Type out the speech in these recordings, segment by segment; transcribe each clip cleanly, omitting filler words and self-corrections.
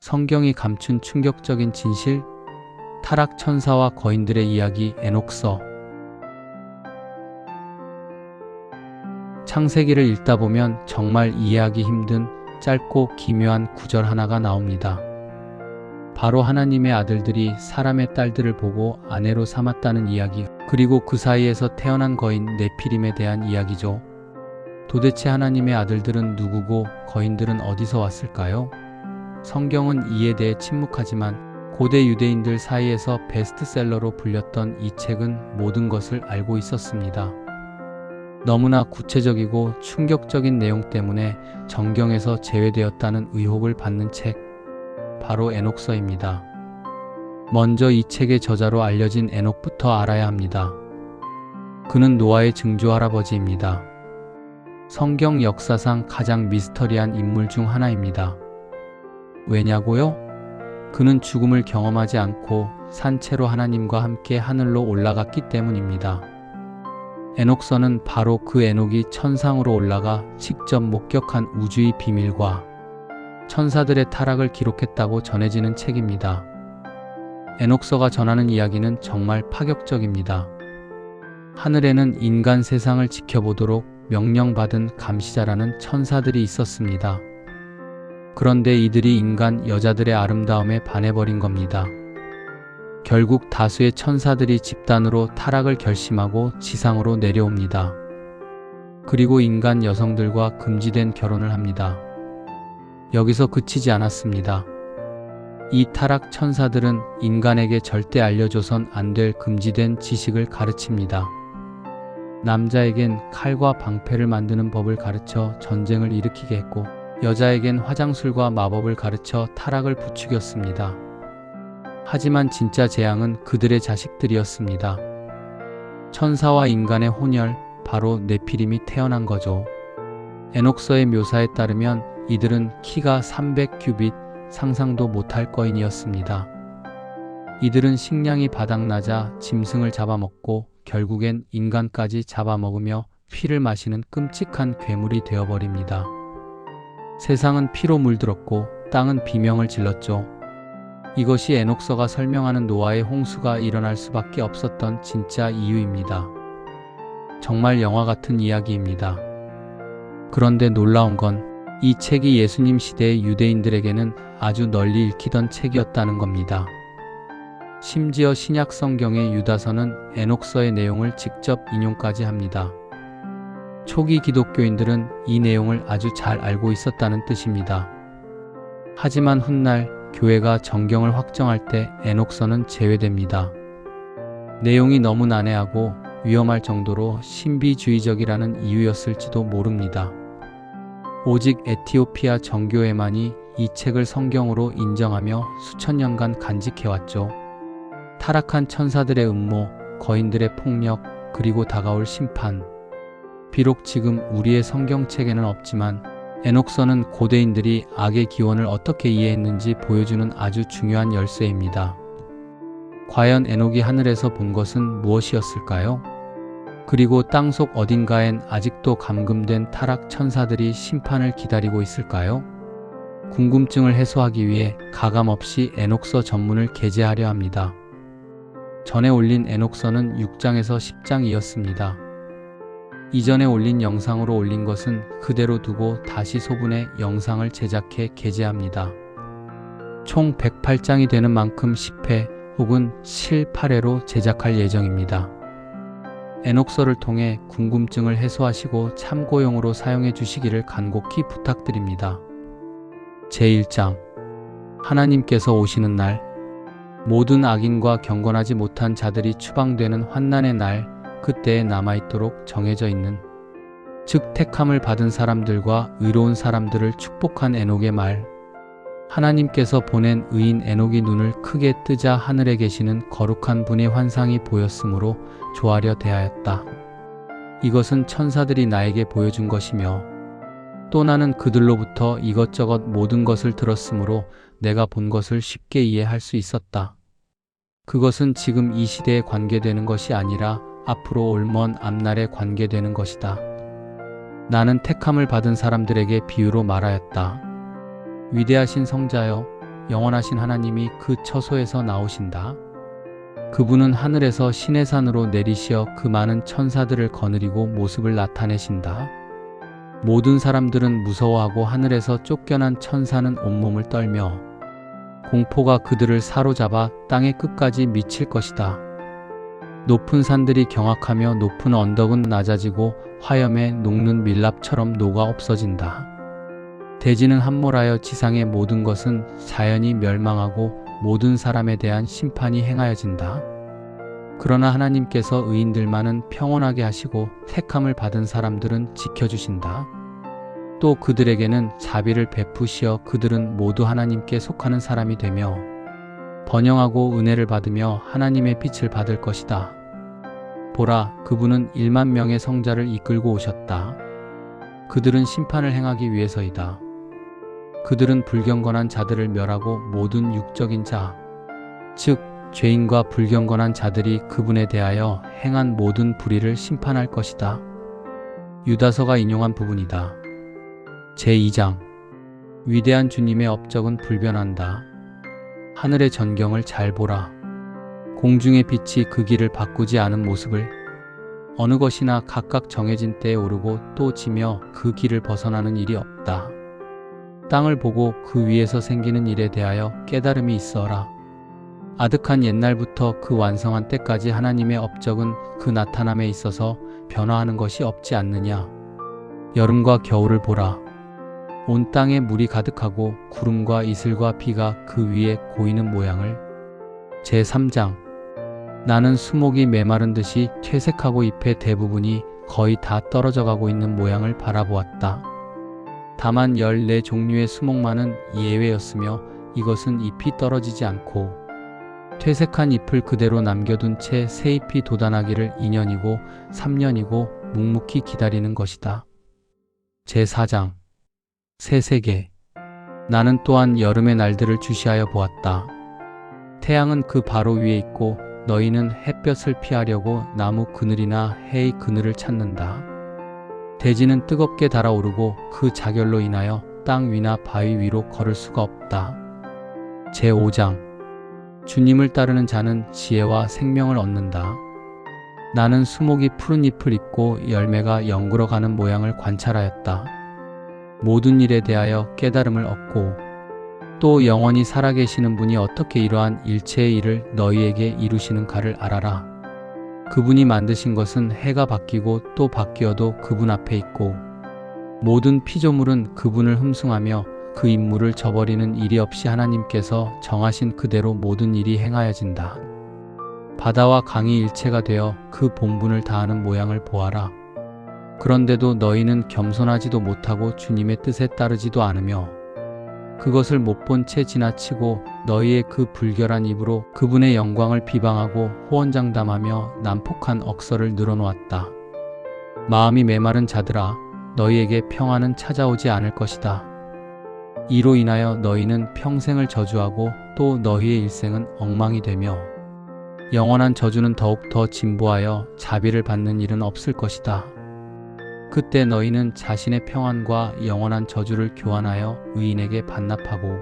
성경이 감춘 충격적인 진실, 타락 천사와 거인들의 이야기 에녹서. 창세기를 읽다 보면 정말 이해하기 힘든 짧고 기묘한 구절 하나가 나옵니다. 바로 하나님의 아들들이 사람의 딸들을 보고 아내로 삼았다는 이야기, 그리고 그 사이에서 태어난 거인 네피림에 대한 이야기죠. 도대체 하나님의 아들들은 누구고 거인들은 어디서 왔을까요? 성경은 이에 대해 침묵하지만 고대 유대인들 사이에서 베스트셀러로 불렸던 이 책은 모든 것을 알고 있었습니다. 너무나 구체적이고 충격적인 내용 때문에 정경에서 제외되었다는 의혹을 받는 책, 바로 에녹서입니다. 먼저 이 책의 저자로 알려진 에녹부터 알아야 합니다. 그는 노아의 증조 할아버지입니다. 성경 역사상 가장 미스터리한 인물 중 하나입니다. 왜냐고요? 그는 죽음을 경험하지 않고 산채로 하나님과 함께 하늘로 올라갔기 때문입니다. 에녹서는 바로 그 에녹이 천상으로 올라가 직접 목격한 우주의 비밀과 천사들의 타락을 기록했다고 전해지는 책입니다. 에녹서가 전하는 이야기는 정말 파격적입니다. 하늘에는 인간 세상을 지켜보도록 명령받은 감시자라는 천사들이 있었습니다. 그런데 이들이 인간 여자들의 아름다움에 반해버린 겁니다. 결국 다수의 천사들이 집단으로 타락을 결심하고 지상으로 내려옵니다. 그리고 인간 여성들과 금지된 결혼을 합니다. 여기서 그치지 않았습니다. 이 타락 천사들은 인간에게 절대 알려줘선 안 될 금지된 지식을 가르칩니다. 남자에겐 칼과 방패를 만드는 법을 가르쳐 전쟁을 일으키게 했고, 여자에겐 화장술과 마법을 가르쳐 타락을 부추겼습니다. 하지만 진짜 재앙은 그들의 자식들이었습니다. 천사와 인간의 혼혈, 바로 네피림이 태어난 거죠. 에녹서의 묘사에 따르면 이들은 키가 300규빗, 상상도 못할 거인이었습니다. 이들은 식량이 바닥나자 짐승을 잡아먹고 결국엔 인간까지 잡아먹으며 피를 마시는 끔찍한 괴물이 되어버립니다. 세상은 피로 물들었고 땅은 비명을 질렀죠. 이것이 에녹서가 설명하는 노아의 홍수가 일어날 수밖에 없었던 진짜 이유입니다. 정말 영화 같은 이야기입니다. 그런데 놀라운 건 이 책이 예수님 시대의 유대인들에게는 아주 널리 읽히던 책이었다는 겁니다. 심지어 신약 성경의 유다서는 에녹서의 내용을 직접 인용까지 합니다. 초기 기독교인들은 이 내용을 아주 잘 알고 있었다는 뜻입니다. 하지만 훗날 교회가 정경을 확정할 때 에녹서는 제외됩니다. 내용이 너무 난해하고 위험할 정도로 신비주의적이라는 이유였을지도 모릅니다. 오직 에티오피아 정교회만이 이 책을 성경으로 인정하며 수천 년간 간직해왔죠. 타락한 천사들의 음모, 거인들의 폭력, 그리고 다가올 심판. 비록 지금 우리의 성경책에는 없지만 에녹서는 고대인들이 악의 기원을 어떻게 이해했는지 보여주는 아주 중요한 열쇠입니다. 과연 에녹이 하늘에서 본 것은 무엇이었을까요? 그리고 땅속 어딘가엔 아직도 감금된 타락 천사들이 심판을 기다리고 있을까요? 궁금증을 해소하기 위해 가감없이 에녹서 전문을 게재하려 합니다. 전에 올린 에녹서는 6장에서 10장이었습니다. 이전에 올린 영상으로 올린 것은 그대로 두고 다시 소분해 영상을 제작해 게재합니다. 총 108장이 되는 만큼 10회 혹은 7, 8회로 제작할 예정입니다. 에녹서를 통해 궁금증을 해소하시고 참고용으로 사용해 주시기를 간곡히 부탁드립니다. 제1장 하나님께서 오시는 날. 모든 악인과 경건하지 못한 자들이 추방되는 환난의 날, 그때에 남아있도록 정해져 있는, 즉 택함을 받은 사람들과 의로운 사람들을 축복한 에녹의 말. 하나님께서 보낸 의인 에녹이 눈을 크게 뜨자 하늘에 계시는 거룩한 분의 환상이 보였으므로 조아려 대하였다. 이것은 천사들이 나에게 보여준 것이며 또 나는 그들로부터 이것저것 모든 것을 들었으므로 내가 본 것을 쉽게 이해할 수 있었다. 그것은 지금 이 시대에 관계되는 것이 아니라 앞으로 올 먼 앞날에 관계되는 것이다. 나는 택함을 받은 사람들에게 비유로 말하였다. 위대하신 성자여, 영원하신 하나님이 그 처소에서 나오신다. 그분은 하늘에서 시내산으로 내리시어 그 많은 천사들을 거느리고 모습을 나타내신다. 모든 사람들은 무서워하고 하늘에서 쫓겨난 천사는 온몸을 떨며 공포가 그들을 사로잡아 땅의 끝까지 미칠 것이다. 높은 산들이 경악하며 높은 언덕은 낮아지고 화염에 녹는 밀랍처럼 녹아 없어진다. 대지는 함몰하여 지상의 모든 것은 자연이 멸망하고 모든 사람에 대한 심판이 행하여진다. 그러나 하나님께서 의인들만은 평온하게 하시고 택함을 받은 사람들은 지켜주신다. 또 그들에게는 자비를 베푸시어 그들은 모두 하나님께 속하는 사람이 되며 번영하고 은혜를 받으며 하나님의 빛을 받을 것이다. 보라, 그분은 1만 명의 성자를 이끌고 오셨다. 그들은 심판을 행하기 위해서이다. 그들은 불경건한 자들을 멸하고 모든 육적인 자, 즉 죄인과 불경건한 자들이 그분에 대하여 행한 모든 불의를 심판할 것이다. 유다서가 인용한 부분이다. 제2장. 위대한 주님의 업적은 불변한다. 하늘의 전경을 잘 보라. 공중의 빛이 그 길을 바꾸지 않은 모습을 어느 것이나 각각 정해진 때에 오르고 또 지며 그 길을 벗어나는 일이 없다. 땅을 보고 그 위에서 생기는 일에 대하여 깨달음이 있어라. 아득한 옛날부터 그 완성한 때까지 하나님의 업적은 그 나타남에 있어서 변화하는 것이 없지 않느냐. 여름과 겨울을 보라. 온 땅에 물이 가득하고 구름과 이슬과 비가 그 위에 고이는 모양을. 제3장. 나는 수목이 메마른 듯이 퇴색하고 잎의 대부분이 거의 다 떨어져 가고 있는 모양을 바라보았다. 다만 14종류의 수목만은 예외였으며 이것은 잎이 떨어지지 않고 퇴색한 잎을 그대로 남겨둔 채 새 잎이 돋아나기를 2년이고 3년이고 묵묵히 기다리는 것이다. 제4장. 새 세계. 나는 또한 여름의 날들을 주시하여 보았다. 태양은 그 바로 위에 있고 너희는 햇볕을 피하려고 나무 그늘이나 해의 그늘을 찾는다. 대지는 뜨겁게 달아오르고 그 자결로 인하여 땅 위나 바위 위로 걸을 수가 없다. 제5장. 주님을 따르는 자는 지혜와 생명을 얻는다. 나는 수목이 푸른 잎을 입고 열매가 연그러가는 모양을 관찰하였다. 모든 일에 대하여 깨달음을 얻고 또 영원히 살아계시는 분이 어떻게 이러한 일체의 일을 너희에게 이루시는가를 알아라. 그분이 만드신 것은 해가 바뀌고 또 바뀌어도 그분 앞에 있고 모든 피조물은 그분을 흠숭하며 그 임무를 저버리는 일이 없이 하나님께서 정하신 그대로 모든 일이 행하여진다. 바다와 강이 일체가 되어 그 본분을 다하는 모양을 보아라. 그런데도 너희는 겸손하지도 못하고 주님의 뜻에 따르지도 않으며 그것을 못 본 채 지나치고 너희의 그 불결한 입으로 그분의 영광을 비방하고 호언장담하며 난폭한 억서를 늘어놓았다. 마음이 메마른 자들아, 너희에게 평안은 찾아오지 않을 것이다. 이로 인하여 너희는 평생을 저주하고 또 너희의 일생은 엉망이 되며 영원한 저주는 더욱 더 진보하여 자비를 받는 일은 없을 것이다. 그때 너희는 자신의 평안과 영원한 저주를 교환하여 의인에게 반납하고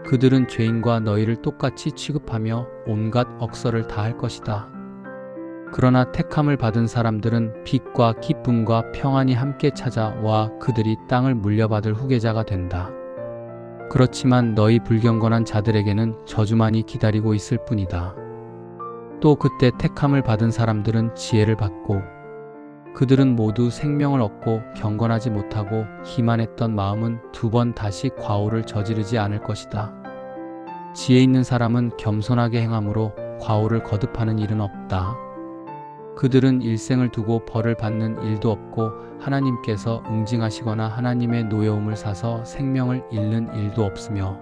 그들은 죄인과 너희를 똑같이 취급하며 온갖 억서를 다할 것이다. 그러나 택함을 받은 사람들은 빛과 기쁨과 평안이 함께 찾아와 그들이 땅을 물려받을 후계자가 된다. 그렇지만 너희 불경건한 자들에게는 저주만이 기다리고 있을 뿐이다. 또 그때 택함을 받은 사람들은 지혜를 받고 그들은 모두 생명을 얻고 경건하지 못하고 기만했던 마음은 2번 다시 과오를 저지르지 않을 것이다. 지혜 있는 사람은 겸손하게 행함으로 과오를 거듭하는 일은 없다. 그들은 일생을 두고 벌을 받는 일도 없고 하나님께서 응징하시거나 하나님의 노여움을 사서 생명을 잃는 일도 없으며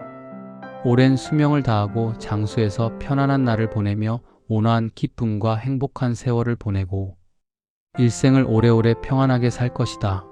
오랜 수명을 다하고 장수에서 편안한 날을 보내며 온화한 기쁨과 행복한 세월을 보내고 일생을 오래오래 평안하게 살 것이다.